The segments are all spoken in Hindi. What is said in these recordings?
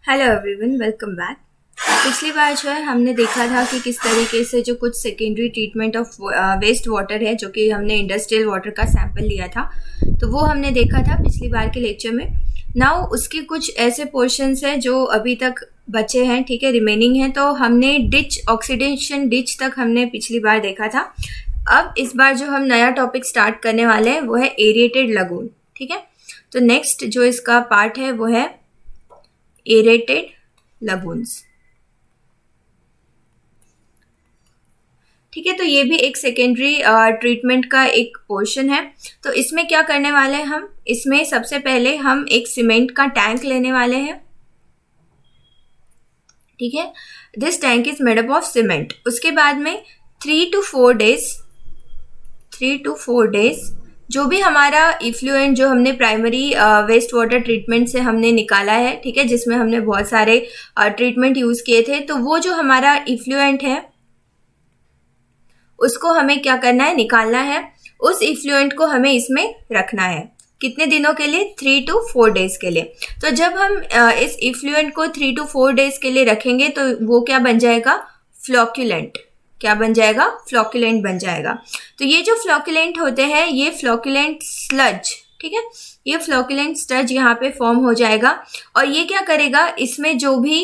Hello everyone, welcome back. पिछली बार जो है हमने देखा था कि किस तरीके से जो कुछ secondary treatment of waste water है, जो कि हमने इंडस्ट्रियल वाटर का सैंपल लिया था, तो वो हमने देखा था पिछली बार के लेक्चर में। नाउ उसके कुछ ऐसे पोर्शंस हैं जो अभी तक बचे हैं, ठीक है, रिमेनिंग है। तो हमने डिच, ऑक्सीडेशन डिच तक हमने पिछली बार देखा था। अब इस बार जो हम नया टॉपिक स्टार्ट करने वाले हैं वो है एरिएटेड लगून, ठीक है। तो नेक्स्ट जो इसका पार्ट है वो है एरेटेड लगून्स, ठीक है। तो ये भी एक सेकेंडरी ट्रीटमेंट का एक पोर्शन है। तो इसमें क्या करने वाले हैं हम, इसमें सबसे पहले हम एक सीमेंट का टैंक लेने वाले हैं, ठीक है। This tank is made up of cement. उसके बाद में 3 to 4 डेज जो भी हमारा इफ्लुएंट जो हमने प्राइमरी वेस्ट वाटर ट्रीटमेंट से हमने निकाला है, ठीक है, जिसमें हमने बहुत सारे ट्रीटमेंट यूज किए थे, तो वो जो हमारा इफ्लुएंट है उसको हमें क्या करना है, निकालना है। उस इफ्लुएंट को हमें इसमें रखना है। कितने दिनों के लिए? 3 to 4 डेज के लिए। तो जब हम इस इफ्लुएंट को 3 to 4 डेज के लिए रखेंगे तो वो क्या बन जाएगा? फ्लोक्यूलेंट। क्या बन जाएगा? फ्लोक्यूलेंट बन जाएगा। तो ये जो फ्लोक्यूलेंट होते हैं ये फ्लोक्यूलेंट स्लज, ठीक है, ये फ्लोक्यूलेंट स्लज यहाँ पे फॉर्म हो जाएगा। और ये क्या करेगा, इसमें जो भी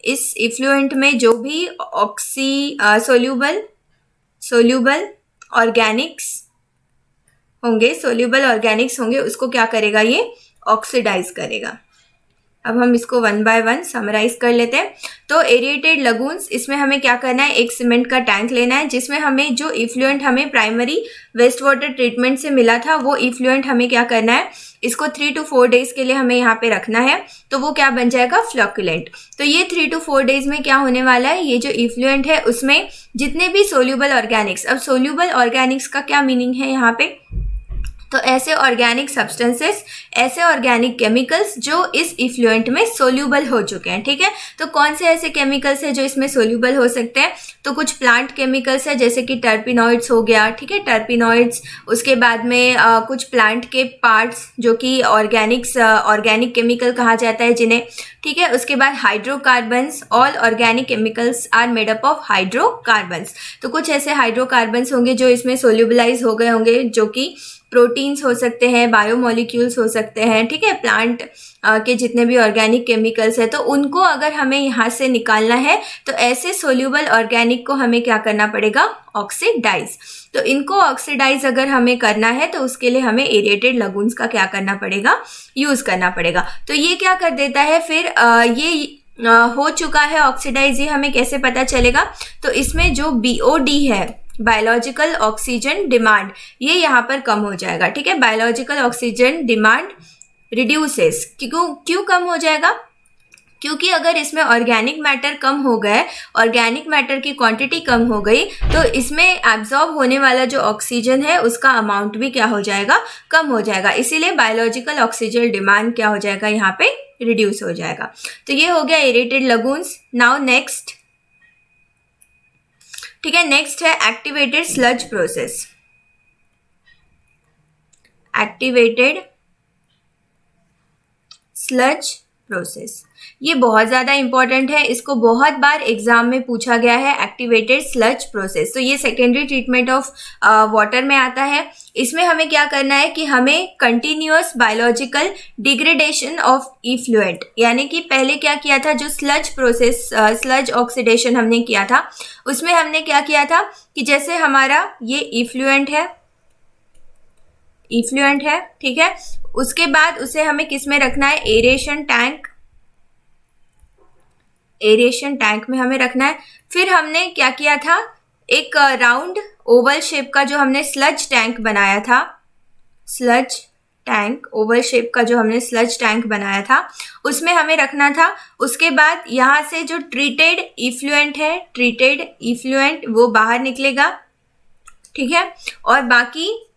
इस इफ्लुएंट में जो भी सोल्यूबल ऑर्गेनिक्स होंगे उसको क्या करेगा, ये ऑक्सीडाइज करेगा। अब हम इसको वन बाय वन समराइज कर लेते हैं। तो एरिएटेड लगून्स, इसमें हमें क्या करना है, एक सीमेंट का टैंक लेना है जिसमें हमें जो इफ्लुएंट हमें प्राइमरी वेस्ट वाटर ट्रीटमेंट से मिला था वो इफ्लुएंट हमें क्या करना है, इसको 3 to 4 डेज के लिए हमें यहाँ पे रखना है। तो वो क्या बन जाएगा? फ्लोक्यूलेंट। तो ये 3 to 4 डेज में क्या होने वाला है, ये जो इफ्लुएंट है उसमें जितने भी सोल्यूबल ऑर्गेनिक्स, अब सोल्यूबल ऑर्गेनिक्स का क्या मीनिंग है यहाँ पे, तो ऐसे ऑर्गेनिक सब्सटेंसेस, ऐसे ऑर्गेनिक केमिकल्स जो इस इफ्लुएंट में सोल्यूबल हो चुके हैं, ठीक है। तो कौन से ऐसे केमिकल्स हैं जो इसमें सोल्यूबल हो सकते हैं? तो कुछ प्लांट केमिकल्स है जैसे कि टर्पिनॉइड्स हो गया, ठीक है, टर्पिनॉइड्स। उसके बाद में कुछ प्लांट के पार्ट्स जो कि ऑर्गेनिक केमिकल कहा जाता है जिन्हें, ठीक है। उसके बाद hydrocarbons, all organic chemicals are made up of hydrocarbons. तो कुछ ऐसे हाइड्रोकार्बन्स होंगे जो इसमें सोल्यूबलाइज हो गए होंगे, जो कि प्रोटीन्स हो सकते हैं, बायोमोलिक्यूल्स हो सकते हैं, ठीक है, प्लांट के जितने भी ऑर्गेनिक केमिकल्स हैं। तो उनको अगर हमें यहाँ से निकालना है तो ऐसे सोल्यूबल ऑर्गेनिक को हमें क्या करना पड़ेगा? ऑक्सीडाइज। तो इनको ऑक्सीडाइज अगर हमें करना है तो उसके लिए हमें एरिएटेड लगून्स का क्या करना पड़ेगा? यूज करना पड़ेगा। तो ये क्या कर देता है फिर, ये हो चुका है ऑक्सीडाइज, ये हमें कैसे पता चलेगा? तो इसमें जो BOD है, बायोलॉजिकल ऑक्सीजन डिमांड, ये यहाँ पर कम हो जाएगा, ठीक है। Biological oxygen demand reduces. क्यों कम हो जाएगा? क्योंकि अगर इसमें ऑर्गेनिक मैटर कम हो गए, ऑर्गेनिक मैटर की क्वांटिटी कम हो गई, तो इसमें एब्जॉर्ब होने वाला जो ऑक्सीजन है उसका अमाउंट भी क्या हो जाएगा? कम हो जाएगा। इसीलिए बायोलॉजिकल ऑक्सीजन डिमांड क्या हो जाएगा? यहाँ पे रिड्यूस हो जाएगा। तो ये हो गया एरेटेड लगून्स। नाउ नेक्स्ट, ठीक है, नेक्स्ट है activated sludge process. Activated sludge process, ये बहुत ज़्यादा इंपॉर्टेंट है, इसको बहुत बार एग्जाम में पूछा गया है। एक्टिवेटेड स्लज प्रोसेस, तो ये सेकेंडरी ट्रीटमेंट ऑफ वाटर में आता है। इसमें हमें क्या करना है कि हमें continuous biological degradation of effluent, यानी कि पहले क्या किया था, जो स्लज प्रोसेस, स्लज ऑक्सीडेशन हमने किया था, उसमें हमने क्या किया था कि जैसे हमारा ये इफ्लुएंट है, ठीक है, उसके बाद उसे हमें किस में रखना है? एरेशन टैंक में हमें रखना है। फिर हमने क्या किया था, एक राउंड ओवल शेप का जो हमने स्लज टैंक बनाया था, ओवल शेप का जो हमने स्लज टैंक बनाया था उसमें हमें रखना था। उसके बाद यहाँ से जो ट्रीटेड इफ्लुएंट वो बाहर निकलेगा, ठीक है, और बाकी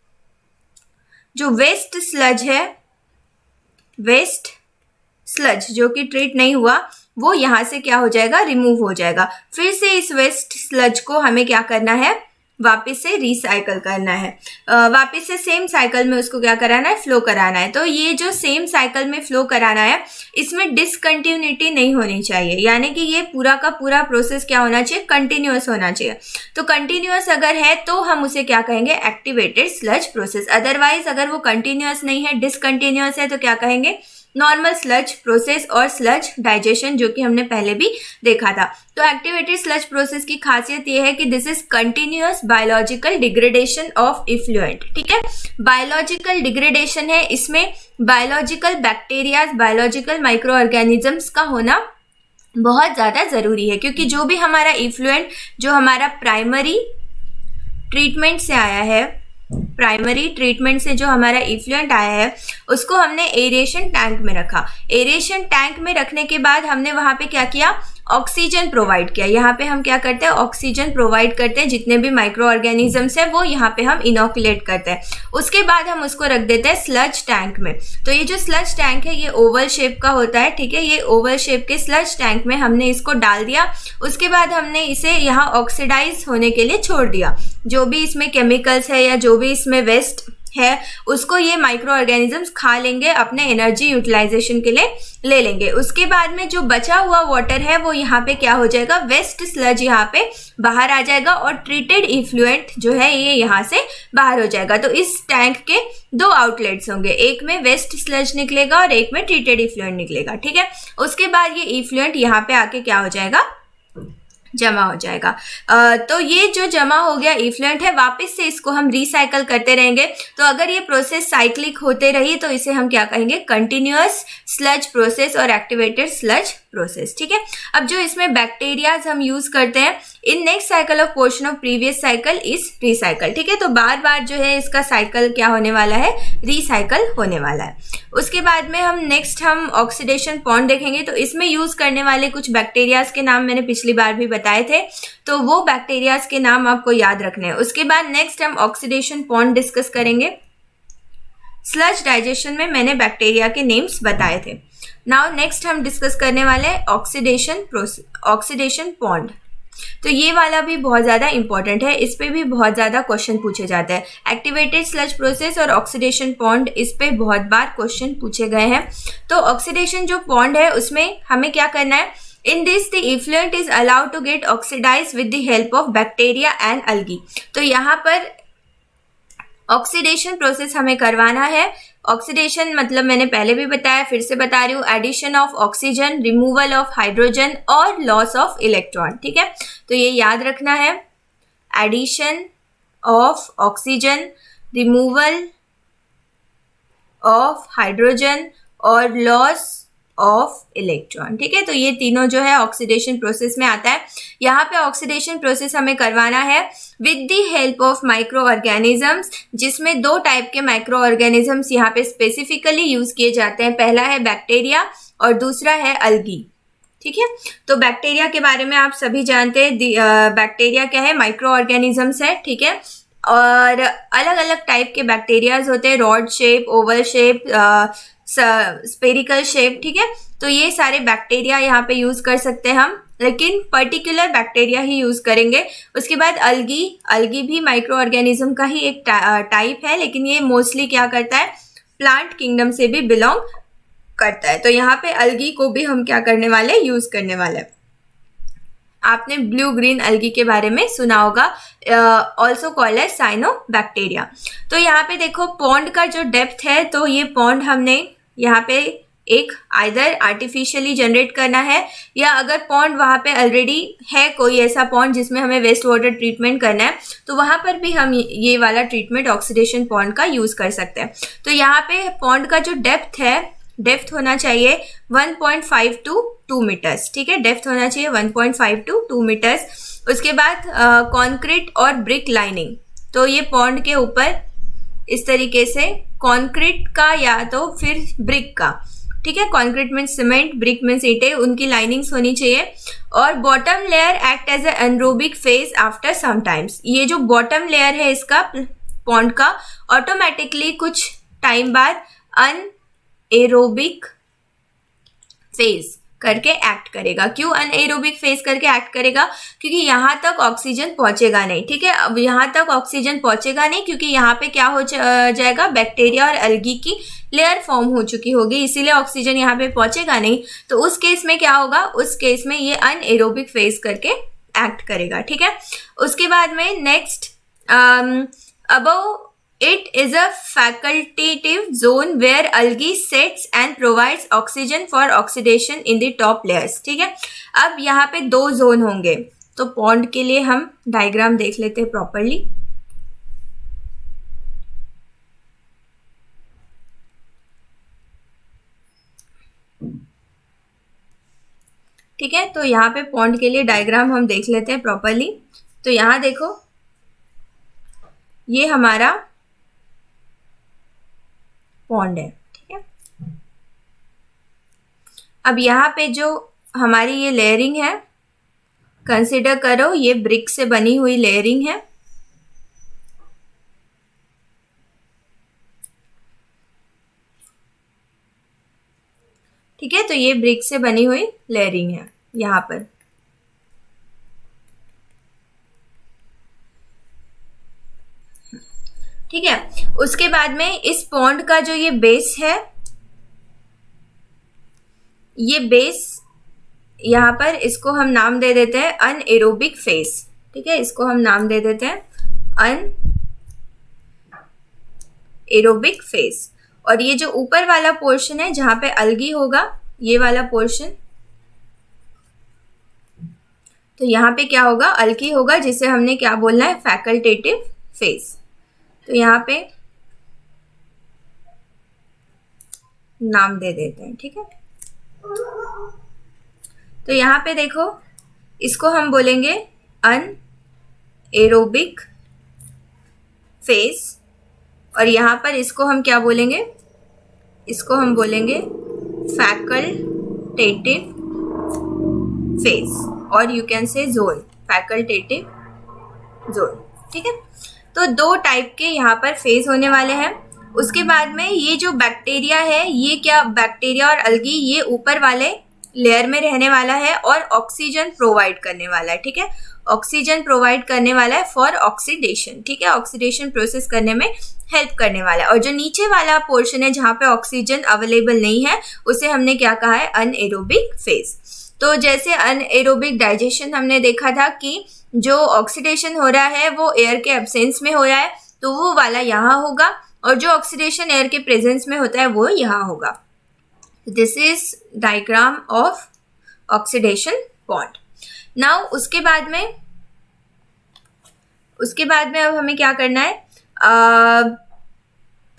जो वेस्ट स्लज जो कि ट्रीट नहीं हुआ वो यहाँ से क्या हो जाएगा? रिमूव हो जाएगा। फिर से इस वेस्ट स्लज को हमें क्या करना है? वापस से रिसाइकल करना है, वापस से सेम साइकिल में उसको क्या कराना है, फ्लो कराना है। तो ये जो सेम साइकिल में फ्लो कराना है, इसमें डिसकंटिन्यूटी नहीं होनी चाहिए, यानी कि ये पूरा का पूरा प्रोसेस क्या होना चाहिए, कंटिन्यूअस होना चाहिए। तो कंटिन्यूअस अगर है तो हम उसे क्या कहेंगे, एक्टिवेटेड स्लज प्रोसेस। अदरवाइज अगर वो कंटिन्यूअस नहीं है, डिसकंटिन्यूअस है, तो क्या कहेंगे, नॉर्मल स्लज प्रोसेस और स्लज डाइजेशन, जो कि हमने पहले भी देखा था। तो एक्टिवेटेड स्लज प्रोसेस की खासियत ये है कि this is continuous biological degradation of effluent. ठीक है, बायोलॉजिकल डिग्रेडेशन है, इसमें biological bacterias, biological micro organisms का होना बहुत ज़्यादा ज़रूरी है, क्योंकि जो भी हमारा इफ्लुएंट, जो हमारा प्राइमरी ट्रीटमेंट से आया है, प्राइमरी ट्रीटमेंट से जो हमारा इफ्लुएंट आया है, उसको हमने एरेशन टैंक में रखा। एरेशन टैंक में रखने के बाद हमने वहाँ पे क्या किया, ऑक्सीजन प्रोवाइड किया। यहाँ पे हम क्या करते हैं, ऑक्सीजन प्रोवाइड करते हैं, जितने भी माइक्रो ऑर्गेनिजम्स है वो यहाँ पे हम इनोकुलेट करते हैं। उसके बाद हम उसको रख देते हैं स्लज टैंक में। तो ये जो स्लज टैंक है ये ओवल शेप का होता है। ठीक है, ये ओवल शेप के स्लज टैंक में हमने इसको डाल दिया। उसके बाद हमने इसे यहाँ ऑक्सीडाइज होने के लिए छोड़ दिया। जो भी इसमें केमिकल्स है या जो भी इसमें वेस्ट है, उसको ये माइक्रो ऑर्गेनिजम्स खा लेंगे, अपने एनर्जी यूटिलाइजेशन के लिए ले लेंगे। उसके बाद में जो बचा हुआ वाटर है वो यहाँ पे क्या हो जाएगा, वेस्ट स्लज यहाँ पे बाहर आ जाएगा और ट्रीटेड इफ्लुएंट जो है ये यहाँ से बाहर हो जाएगा। तो इस टैंक के दो आउटलेट्स होंगे, एक में वेस्ट स्लज निकलेगा और एक में ट्रीटेड इफ्लुएंट निकलेगा। ठीक है, उसके बाद ये इफ्लुएंट यहाँ पे आके क्या हो जाएगा, जमा हो जाएगा। तो ये जो जमा हो गया इफ्लुएंट है, वापस से इसको हम रिसाइकल करते रहेंगे। तो अगर ये प्रोसेस साइक्लिक होते रही तो इसे हम क्या कहेंगे, कंटिन्यूअस स्लज प्रोसेस और एक्टिवेटेड स्लज प्रोसेस। ठीक है, अब जो इसमें बैक्टीरियाज हम यूज करते हैं, in next cycle of portion of previous cycle is recycle. ठीक है, तो बार बार जो है इसका साइकिल क्या होने वाला है, रिसाइकल होने वाला है। उसके बाद में हम ऑक्सीडेशन पॉन्ड देखेंगे। तो इसमें यूज करने वाले कुछ बैक्टीरियाज के नाम मैंने पिछली बार भी बताए थे, तो वो बैक्टीरियाज के नाम आपको याद रखने हैं। उसके बाद नेक्स्ट हम ऑक्सीडेशन पॉन्ड डिस्कस करेंगे। स्लज डाइजेशन में मैंने बैक्टीरिया के नेम्स बताए थे। नाउ नेक्स्ट हम डिस्कस करने वाले हैं ऑक्सीडेशन पॉन्ड। तो ये वाला भी बहुत ज़्यादा इंपॉर्टेंट है, इस पे भी बहुत ज़्यादा क्वेश्चन पूछे जाते हैं। एक्टिवेटेड स्लज प्रोसेस और ऑक्सीडेशन पॉन्ड, इस पे बहुत बार क्वेश्चन पूछे गए हैं। तो ऑक्सीडेशन जो पॉन्ड है उसमें हमें क्या करना है, in this the effluent is allowed to get oxidise with the help of bacteria and algae. तो यहाँ पर ऑक्सीडेशन प्रोसेस हमें करवाना है। ऑक्सीडेशन मतलब मैंने पहले भी बताया, फिर से बता रही हूँ, addition of oxygen, removal of hydrogen और लॉस ऑफ इलेक्ट्रॉन। ठीक है, तो ये याद रखना है, addition of oxygen, removal of hydrogen और लॉस ऑफ इलेक्ट्रॉन। ठीक है, तो ये तीनों जो है ऑक्सीडेशन प्रोसेस में आता है। यहाँ पे ऑक्सीडेशन प्रोसेस हमें करवाना है with the help of micro organisms, जिसमें दो टाइप के माइक्रो ऑर्गेनिजम्स यहाँ पे स्पेसिफिकली यूज किए जाते हैं। पहला है बैक्टीरिया और दूसरा है अल्गी। ठीक है, तो बैक्टीरिया के बारे में आप सभी जानते हैं, बैक्टीरिया क्या है, माइक्रो ऑर्गेनिजम्स है। ठीक है, और अलग अलग टाइप के बैक्टीरियाज होते हैं, rod shape, Oval shape, spherical shape. ठीक है, तो ये सारे बैक्टीरिया यहाँ पे यूज कर सकते हैं हम, लेकिन पर्टिकुलर बैक्टीरिया ही यूज करेंगे। उसके बाद अल्गी भी माइक्रो ऑर्गेनिज्म का ही एक टाइप है, लेकिन ये मोस्टली क्या करता है, प्लांट किंगडम से भी बिलोंग करता है। तो यहाँ पे अल्गी को भी हम क्या करने वाले, यूज करने वाले। आपने ब्लू ग्रीन अल्गी के बारे में सुना होगा, ऑल्सो कॉल्ड एज साइनोबैक्टीरिया। तो यहाँ पे देखो पॉन्ड का जो डेप्थ है, तो ये पॉन्ड हमने यहाँ पे एक आइदर आर्टिफिशियली जनरेट करना है, या अगर पॉन्ड वहाँ पे ऑलरेडी है, कोई ऐसा पॉन्ड जिसमें हमें वेस्ट वाटर ट्रीटमेंट करना है, तो वहाँ पर भी हम ये वाला ट्रीटमेंट ऑक्सीडेशन पॉन्ड का यूज कर सकते हैं। तो यहाँ पे पॉन्ड का जो डेप्थ होना चाहिए 1.5 to 2 मीटर्स। ठीक है, डेप्थ होना चाहिए 1.5 to 2 मीटर्स। उसके बाद कॉन्क्रीट और ब्रिक लाइनिंग, तो ये पॉन्ड के ऊपर इस तरीके से कॉन्क्रीट का या तो फिर ब्रिक का, ठीक है, concrete means cement, brick means ईंटें, उनकी लाइनिंग्स होनी चाहिए। और bottom layer act as a anaerobic phase after some times. ये जो बॉटम लेयर है इसका पॉन्ड का, ऑटोमेटिकली कुछ टाइम बाद एरोबिक फेज करके एक्ट करेगा। क्यों अनएरोबिक फेज करके एक्ट करेगा? क्योंकि यहाँ तक ऑक्सीजन पहुंचेगा नहीं, ठीक है। अब यहाँ तक ऑक्सीजन पहुंचेगा नहीं क्योंकि यहाँ पे क्या हो जाएगा, बैक्टीरिया और एल्गी की लेयर फॉर्म हो चुकी होगी, इसीलिए ऑक्सीजन यहाँ पे पहुंचेगा नहीं। तो उस केस में क्या होगा, उस केस में ये अनएरोबिक फेज करके एक्ट करेगा, ठीक है। उसके बाद में next, above it is a facultative zone where algae sets and provides oxygen for oxidation in the top layers, ठीक है। अब यहाँ पे 2 जोन होंगे, तो पॉन्ड के लिए हम डायग्राम देख लेते हैं प्रॉपरली। ठीक है, तो यहाँ पे पॉन्ड के लिए डायग्राम हम देख लेते हैं प्रॉपरली। तो यहाँ देखो, ये हमारा पॉन्ड है, ठीक है। अब यहाँ पे जो हमारी ये लेयरिंग है, कंसिडर करो ये ब्रिक से बनी हुई लेयरिंग है, ठीक है। तो ये ब्रिक से बनी हुई लेयरिंग है यहाँ पर, ठीक है। उसके बाद में इस पॉन्ड का जो ये बेस है, ये बेस यहाँ पर इसको हम नाम दे देते हैं अनएरोबिक फेज, ठीक है। इसको हम नाम दे देते हैं अनएरोबिक फेज। और ये जो ऊपर वाला पोर्शन है जहां पे अलगी होगा, ये वाला पोर्शन, तो यहाँ पे क्या होगा, अलगी होगा, जिसे हमने क्या बोलना है, फैकल्टेटिव फेज। तो यहाँ पे नाम दे देते हैं, ठीक है। तो यहाँ पे देखो, इसको हम बोलेंगे अनएरोबिक फेज, और यहाँ पर इसको हम क्या बोलेंगे, इसको हम बोलेंगे फैकल्टेटिव फेज, और you can say zone, facultative zone, ठीक है। तो 2 टाइप के यहाँ पर फेज होने वाले हैं। उसके बाद में ये जो बैक्टीरिया है, ये क्या, बैक्टीरिया और अलगी, ये ऊपर वाले लेयर में रहने वाला है और ऑक्सीजन प्रोवाइड करने वाला है, ठीक है। ऑक्सीजन प्रोवाइड करने वाला है फॉर ऑक्सीडेशन, ठीक है, ऑक्सीडेशन प्रोसेस करने में हेल्प करने वाला है। और जो नीचे वाला पोर्शन है जहाँ पे ऑक्सीजन अवेलेबल नहीं है, उसे हमने क्या कहा है, अनएरोबिक फेज। तो जैसे अनएरोबिक डाइजेशन हमने देखा था कि जो ऑक्सीडेशन हो रहा है वो एयर के एब्सेंस में हो रहा है, तो वो वाला यहाँ होगा, और जो ऑक्सीडेशन एयर के प्रेजेंस में होता है वो यहाँ होगा। This is diagram of oxidation pond. Now उसके बाद में अब हमें क्या करना है,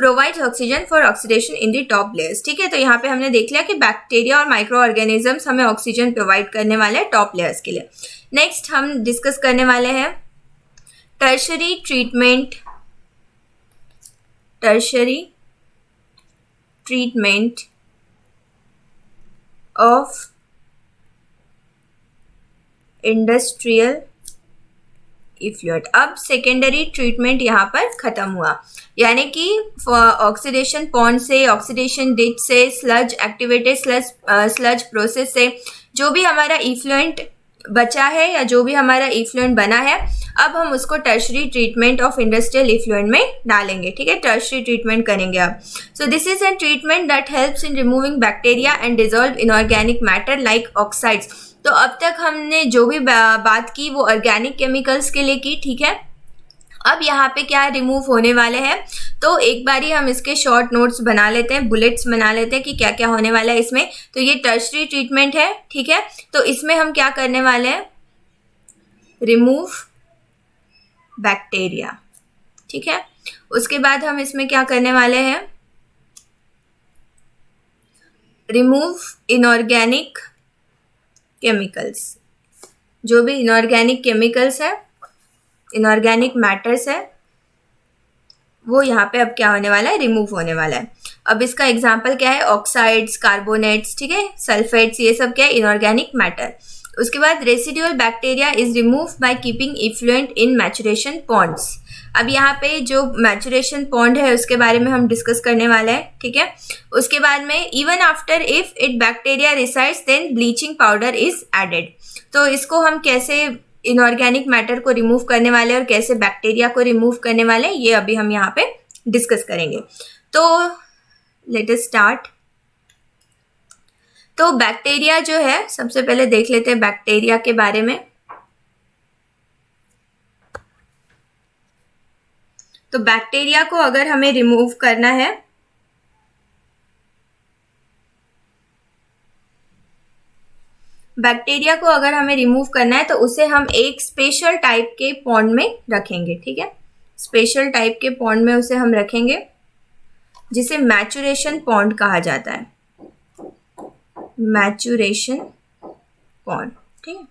provide oxygen for oxidation in the top layers, ठीक है। तो यहाँ पे हमने देख लिया कि बैक्टीरिया और माइक्रो ऑर्गेनिजम्स हमें ऑक्सीजन प्रोवाइड करने वाले हैं टॉप लेयर्स के लिए। नेक्स्ट हम डिस्कस करने वाले हैं tertiary treatment of industrial effluent. अब सेकेंडरी ट्रीटमेंट यहाँ पर खत्म हुआ, यानी कि ऑक्सीडेशन पॉन्ड से, ऑक्सीडेशन डिच से, स्लज एक्टिवेटेड स्लज प्रोसेस से जो भी हमारा इफ्लुएंट बचा है या जो भी हमारा इफ्लुएंट बना है, अब हम उसको tertiary treatment of industrial effluent में डालेंगे, ठीक है। टर्शरी ट्रीटमेंट करेंगे अब। So this is an treatment that helps in removing bacteria and dissolve inorganic matter like oxides. तो अब तक हमने जो भी बात की वो ऑर्गेनिक केमिकल्स के लिए की, ठीक है। अब यहाँ पे क्या रिमूव होने वाले हैं, तो एक बारी हम इसके शॉर्ट नोट्स बना लेते हैं, बुलेट्स बना लेते हैं कि क्या क्या होने वाला है इसमें। तो ये टर्शरी ट्रीटमेंट है, ठीक है। तो इसमें हम क्या करने वाले हैं, रिमूव बैक्टीरिया, ठीक है। उसके बाद हम इसमें क्या करने वाले हैं, रिमूव इनऑर्गेनिक केमिकल्स। जो भी इनऑर्गेनिक केमिकल्स है, इनऑर्गेनिक मैटर्स है, वो यहाँ पे अब क्या होने वाला है, रिमूव होने वाला है। अब इसका एग्जांपल क्या है, ऑक्साइड्स, कार्बोनेट्स, ठीक है, सल्फेट्स, ये सब क्या है, इनऑर्गेनिक मैटर। उसके बाद residual bacteria is remove by keeping effluent in maturation ponds. अब यहाँ पे जो मैचुरेशन पॉन्ड है उसके बारे में हम डिस्कस करने वाले हैं, ठीक है। उसके बाद में even after if it bacteria resides then bleaching powder is added. तो इसको हम कैसे इनऑर्गेनिक मैटर को रिमूव करने वाले और कैसे बैक्टीरिया को रिमूव करने वाले, ये अभी हम यहाँ पे डिस्कस करेंगे। तो लेट अस स्टार्ट। तो बैक्टीरिया जो है, सबसे पहले देख लेते हैं बैक्टीरिया के बारे में। तो बैक्टीरिया को अगर हमें रिमूव करना है तो उसे हम एक स्पेशल टाइप के पॉन्ड में रखेंगे, ठीक है। स्पेशल टाइप के पॉन्ड में उसे हम रखेंगे जिसे मैचुरेशन पॉन्ड कहा जाता है। मैचुरेशन पॉन्ड, ठीक है।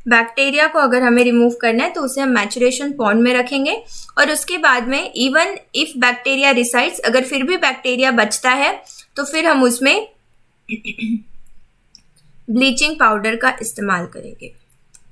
बैक्टीरिया को अगर हमें रिमूव करना है तो उसे हम मैचुरेशन पॉन्ड में रखेंगे और उसके बाद में इवन इफ बैक्टीरिया रिसाइड्स, अगर फिर भी बैक्टीरिया बचता है तो फिर हम उसमें ब्लीचिंग पाउडर का इस्तेमाल करेंगे,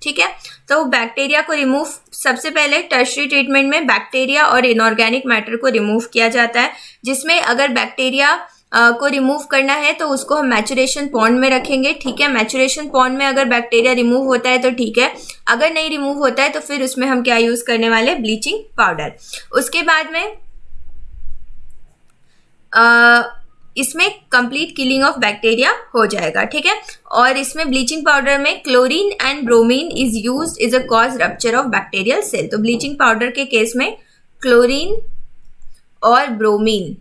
ठीक है। तो बैक्टीरिया को रिमूव, सबसे पहले टर्शरी ट्रीटमेंट में बैक्टीरिया और इनऑर्गेनिक मैटर को रिमूव किया जाता है, जिसमें अगर बैक्टीरिया को रिमूव करना है तो उसको हम मैचुरेशन पॉन्ड में रखेंगे, ठीक है। मैचुरेशन पॉन्ड में अगर बैक्टीरिया रिमूव होता है तो ठीक है, अगर नहीं रिमूव होता है तो फिर उसमें हम क्या यूज करने वाले, ब्लीचिंग पाउडर। उसके बाद में इसमें कंप्लीट किलिंग ऑफ बैक्टीरिया हो जाएगा, ठीक है। और इसमें ब्लीचिंग पाउडर में chlorine and bromine is used is a cause rupture of bacterial cell. तो ब्लीचिंग पाउडर के केस में क्लोरीन और ब्रोमीन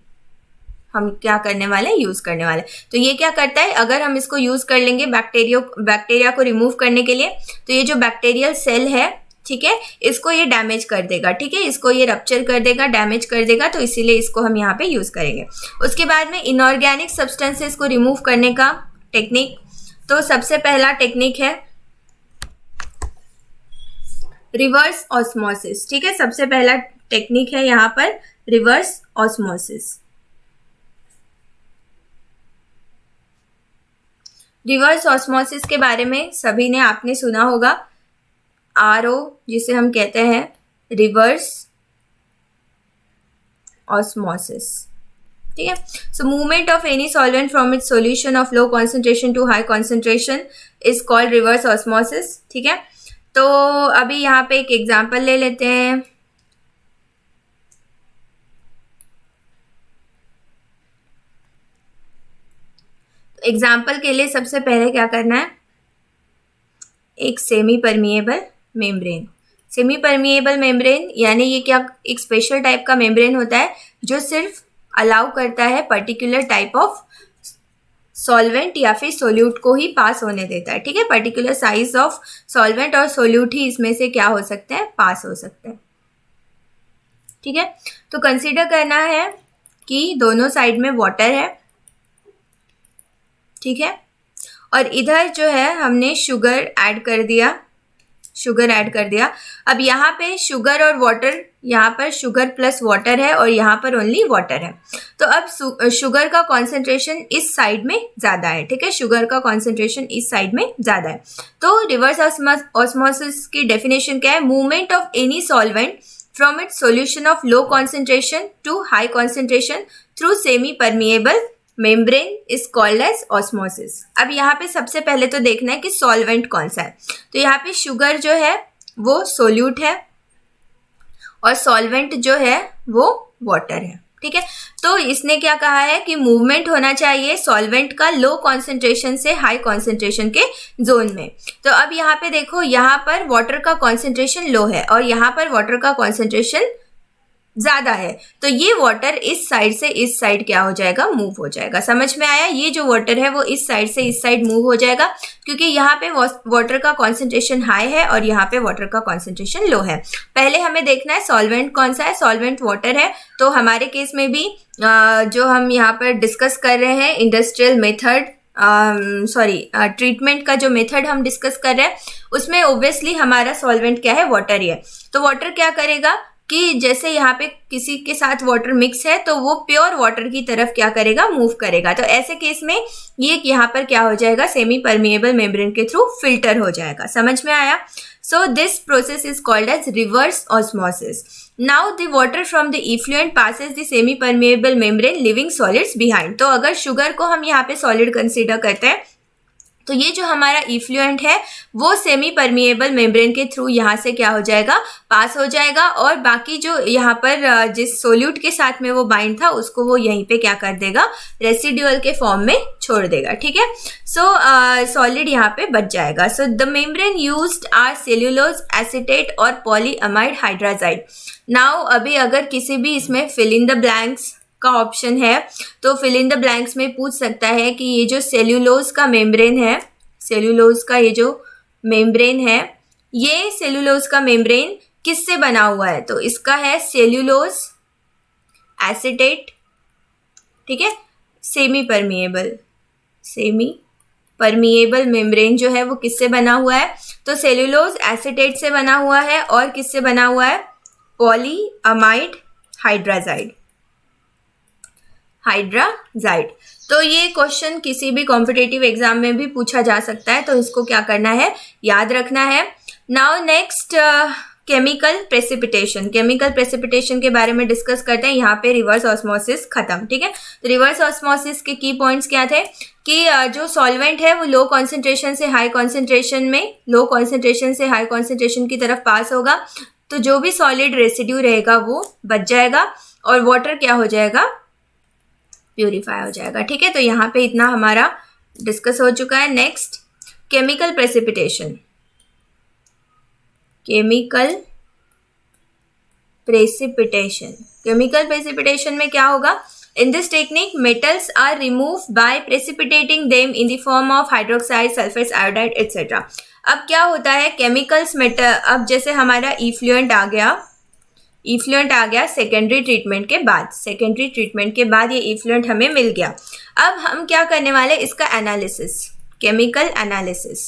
हम क्या करने वाले, यूज करने वाले। तो ये क्या करता है, अगर हम इसको यूज कर लेंगे बैक्टीरिया को रिमूव करने के लिए, तो ये जो बैक्टीरियल सेल है, ठीक है, इसको ये डैमेज कर देगा, ठीक है, इसको ये रप्चर कर देगा, डैमेज कर देगा, तो इसीलिए इसको हम यहाँ पे यूज करेंगे। उसके बाद में इनऑर्गेनिक सब्सटेंसेस को रिमूव करने का टेक्निक। तो सबसे पहला टेक्निक है रिवर्स ऑस्मोसिस, ठीक है। सबसे पहला टेक्निक है यहाँ पर रिवर्स ऑस्मोसिस। रिवर्स ऑस्मोसिस के बारे में सभी ने, आपने सुना होगा, आरओ जिसे हम कहते हैं रिवर्स ऑस्मोसिस, ठीक है। So movement of any solvent from its solution of low concentration to high concentration is called reverse osmosis, ठीक है। तो अभी यहाँ पे एक एग्जांपल ले लेते हैं। एग्जाम्पल के लिए सबसे पहले क्या करना है, एक semi permeable membrane. Semi permeable membrane यानी ये क्या, एक स्पेशल टाइप का मेम्ब्रेन होता है जो सिर्फ अलाउ करता है पर्टिकुलर टाइप ऑफ सॉल्वेंट या फिर सोल्यूट को ही पास होने देता है, ठीक है। पर्टिकुलर साइज ऑफ सॉल्वेंट और सोल्यूट ही इसमें से क्या हो सकते हैं, पास हो सकते हैं, ठीक है। तो कंसीडर करना है कि दोनों साइड में वाटर है, ठीक है, और इधर जो है हमने शुगर ऐड कर दिया। अब यहाँ पे शुगर और वाटर, यहाँ पर शुगर प्लस वाटर है और यहाँ पर ओनली वाटर है। तो अब शुगर का कॉन्सेंट्रेशन इस साइड में ज़्यादा है, ठीक है, शुगर का कॉन्सेंट्रेशन इस साइड में ज़्यादा है। तो रिवर्स ऑस्मोसिस की डेफिनेशन क्या है, movement of any solvent from its solution of low concentration to high concentration through semi permeable membrane is called as osmosis. अब यहाँ पे सबसे पहले तो देखना है कि सॉल्वेंट कौन सा है। तो यहाँ पे शुगर जो है वो सोल्यूट है और सॉल्वेंट जो है वो वाटर है, ठीक है। तो इसने क्या कहा है कि मूवमेंट होना चाहिए सॉल्वेंट का लो कॉन्सेंट्रेशन से हाई कॉन्सेंट्रेशन के जोन में। तो अब यहाँ पे देखो, यहाँ पर वाटर का कॉन्सेंट्रेशन लो है और यहाँ पर वाटर का कॉन्सेंट्रेशन ज़्यादा है, तो ये वाटर इस साइड से इस साइड क्या हो जाएगा, मूव हो जाएगा। समझ में आया, ये जो वाटर है वो इस साइड से इस साइड मूव हो जाएगा क्योंकि यहाँ पे वाटर का कॉन्सेंट्रेशन हाई है और यहाँ पे वाटर का कॉन्सेंट्रेशन लो है। पहले हमें देखना है सॉल्वेंट कौन सा है, सॉल्वेंट वाटर है। तो हमारे केस में भी जो हम यहाँ पर डिस्कस कर रहे हैं इंडस्ट्रियल मेथड, ट्रीटमेंट का जो मेथड हम डिस्कस कर रहे हैं उसमें ओब्वियसली हमारा सॉल्वेंट क्या है, वाटर ही है। तो वाटर क्या करेगा, कि जैसे यहाँ पे किसी के साथ वाटर मिक्स है तो वो प्योर वाटर की तरफ क्या करेगा, मूव करेगा। तो ऐसे केस में ये यहाँ पर क्या हो जाएगा, सेमी परमिएबल मेम्ब्रेन के थ्रू फिल्टर हो जाएगा। समझ में आया? So this process is called as reverse osmosis. Now the water from the effluent passes the semi permeable membrane leaving solids behind. तो अगर शुगर को हम यहाँ पे सॉलिड कंसीडर करते हैं तो ये जो हमारा इफ्लुएंट है वो सेमी परमिएबल मेम्ब्रेन के थ्रू यहाँ से क्या हो जाएगा, पास हो जाएगा, और बाकी जो यहाँ पर जिस सोल्यूट के साथ में वो बाइंड था उसको वो यहीं पे क्या कर देगा, रेसिड्यूअल के फॉर्म में छोड़ देगा। ठीक है, सो सॉलिड यहाँ पे बच जाएगा। So the membrane used are cellulose, acetate और पॉलीअमाइड हाइड्राजाइड। नाउ अभी अगर किसी भी इसमें फिल इन द ब्लैंक्स का ऑप्शन है तो फिल इन द ब्लैंक्स में पूछ सकता है कि ये जो सेल्यूलोज का मेम्ब्रेन है, सेल्यूलोज का ये जो मेम्ब्रेन है, ये सेल्यूलोज का मेम्ब्रेन किससे बना हुआ है? तो इसका है सेल्यूलोज, एसीटेट, ठीक है, सेमी परमिएबल मेम्ब्रेन जो है वो किससे बना हुआ है? तो सेल्यूलोज एसीटेट से बना हुआ है, और किससे बना हुआ है? Polyamide hydrazide. तो ये क्वेश्चन किसी भी कॉम्पिटिटिव एग्जाम में भी पूछा जा सकता है, तो इसको क्या करना है, याद रखना है। नाउ नेक्स्ट केमिकल प्रेसिपिटेशन के बारे में डिस्कस करते हैं। यहाँ पे रिवर्स ऑस्मोसिस खत्म। ठीक है, तो रिवर्स ऑस्मोसिस के की पॉइंट्स क्या थे कि जो सॉल्वेंट है वो लो कॉन्सेंट्रेशन से हाई कॉन्सेंट्रेशन की तरफ पास होगा, तो जो भी सॉलिड रेसिड्यू रहेगा वो बच जाएगा, और वाटर क्या हो जाएगा, प्यूरिफाई हो जाएगा। ठीक है, तो यहाँ पे इतना हमारा डिस्कस हो चुका है। नेक्स्ट केमिकल प्रेसिपिटेशन में क्या होगा? In this technique metals are remove by precipitating them in the form of hydroxide, sulphates, iodide etcetera. अब क्या होता है, केमिकल्स मेटल, अब जैसे हमारा इफ्लुएंट आ गया सेकेंडरी ट्रीटमेंट के बाद ये इफ्लुएंट हमें मिल गया। अब हम क्या करने वाले, इसका एनालिसिस, केमिकल एनालिसिस,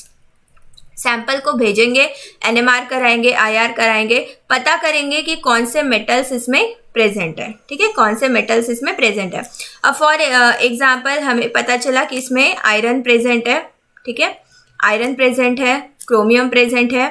सैंपल को भेजेंगे, एनएमआर कराएंगे, आईआर कराएंगे, पता करेंगे कि कौन से मेटल्स इसमें प्रेजेंट है। ठीक है, कौन से मेटल्स इसमें प्रेजेंट है। अब फॉर एग्जांपल हमें पता चला कि इसमें आयरन प्रेजेंट है। ठीक है, आयरन प्रेजेंट है, क्रोमियम प्रेजेंट है,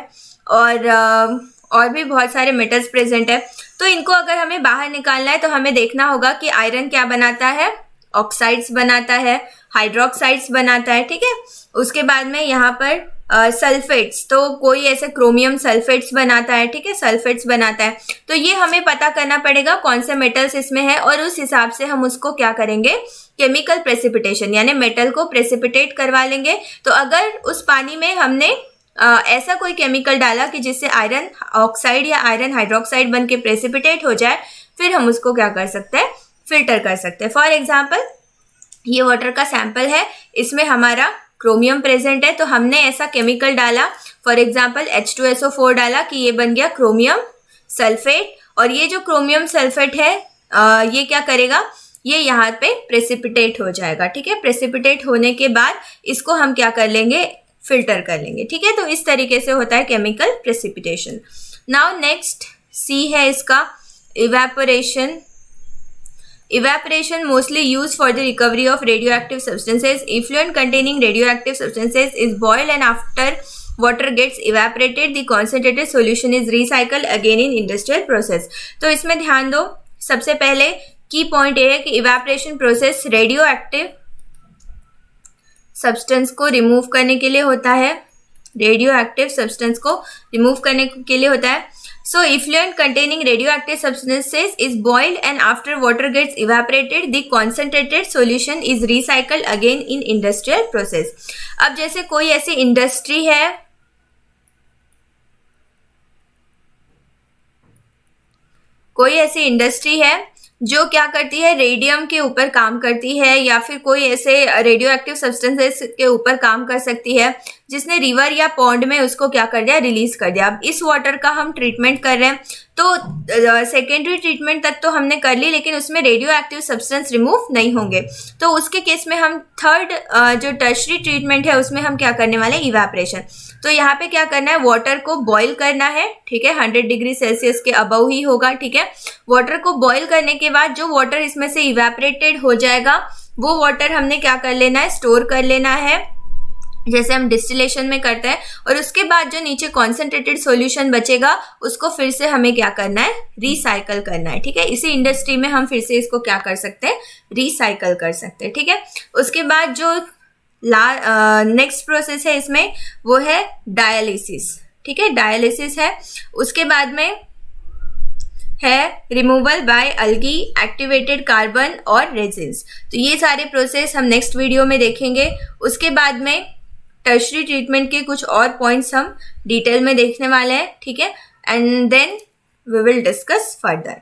और भी बहुत सारे मेटल्स प्रेजेंट है। तो इनको अगर हमें बाहर निकालना है तो हमें देखना होगा कि आयरन क्या बनाता है, ऑक्साइड्स बनाता है, हाइड्रोक्साइड्स बनाता है। ठीक है, उसके बाद में यहाँ पर सल्फेट्स, तो कोई ऐसे क्रोमियम सल्फेट्स बनाता है। ठीक है, सल्फेट्स बनाता है। तो ये हमें पता करना पड़ेगा कौन से मेटल्स इसमें है, और उस हिसाब से हम उसको क्या करेंगे, केमिकल प्रेसिपिटेशन, यानी मेटल को प्रेसिपिटेट करवा लेंगे। तो अगर उस पानी में हमने ऐसा कोई केमिकल डाला कि जिससे आयरन ऑक्साइड या आयरन हाइड्रोक्साइड बन के प्रेसिपिटेट हो जाए, फिर हम उसको क्या कर सकते हैं, फिल्टर कर सकते हैं। फॉर एग्जांपल ये वाटर का सैंपल है, इसमें हमारा क्रोमियम प्रेजेंट है, तो हमने ऐसा केमिकल डाला, फॉर एग्जांपल H2SO4 डाला कि ये बन गया क्रोमियम सल्फेट, और ये जो क्रोमियम सल्फेट है ये क्या करेगा, ये यहाँ पे प्रेसिपिटेट हो जाएगा। ठीक है, प्रेसिपिटेट होने के बाद इसको हम क्या कर लेंगे, फिल्टर कर लेंगे। ठीक है, तो इस तरीके से होता है केमिकल प्रेसिपिटेशन। नाउ नेक्स्ट सी है इसका evaporation mostly used for the recovery of radioactive substances. Effluent containing radioactive substances is boiled, and after water gets evaporated the concentrated solution is recycled again in industrial process. तो इसमें ध्यान दो, सबसे पहले की पॉइंट ये है कि evaporation process radio active substance को रिमूव करने के लिए होता है, So effluent containing radioactive substances is boiled, and after water gets evaporated the concentrated solution is recycled again in industrial process. अब जैसे कोई ऐसी इंडस्ट्री है जो क्या करती है, रेडियम के ऊपर काम करती है, या फिर कोई ऐसे रेडियो एक्टिव सब्सटेंसेस के ऊपर काम कर सकती है, जिसने रिवर या पॉन्ड में उसको क्या कर दिया, रिलीज कर दिया। अब इस वाटर का हम ट्रीटमेंट कर रहे हैं, तो सेकेंडरी ट्रीटमेंट तक तो हमने कर ली, लेकिन उसमें रेडियो एक्टिव सब्सटेंस रिमूव नहीं होंगे। तो उसके केस में हम थर्ड जो टर्शरी ट्रीटमेंट है उसमें हम क्या करने वाले हैं, इवेपोरेशन। तो यहाँ पे क्या करना है, वाटर को बॉईल करना है, ठीक है, 100 डिग्री सेल्सियस के अबव ही होगा, ठीक है। वाटर को बॉईल करने के बाद जो वाटर इसमें से इवेपोरेटेड हो जाएगा वो वाटर हमने क्या कर लेना है, स्टोर कर लेना है, जैसे हम डिस्टिलेशन में करते हैं। और उसके बाद जो नीचे कॉन्सेंट्रेटेड सॉल्यूशन बचेगा उसको फिर से हमें क्या करना है, रिसाइकल करना है, ठीक है। इसी इंडस्ट्री में हम फिर से इसको क्या कर सकते हैं, रिसाइकल कर सकते हैं, ठीक है। उसके बाद जो नेक्स्ट प्रोसेस है इसमें वो है डायलिसिस, ठीक है, डायलिसिस है। उसके बाद में है removal by algae, activated carbon और रेजिन्स। तो ये सारे प्रोसेस हम नेक्स्ट वीडियो में देखेंगे। उसके बाद में टर्शरी ट्रीटमेंट के कुछ और पॉइंट्स हम डिटेल में देखने वाले हैं, ठीक है, and then we will discuss further.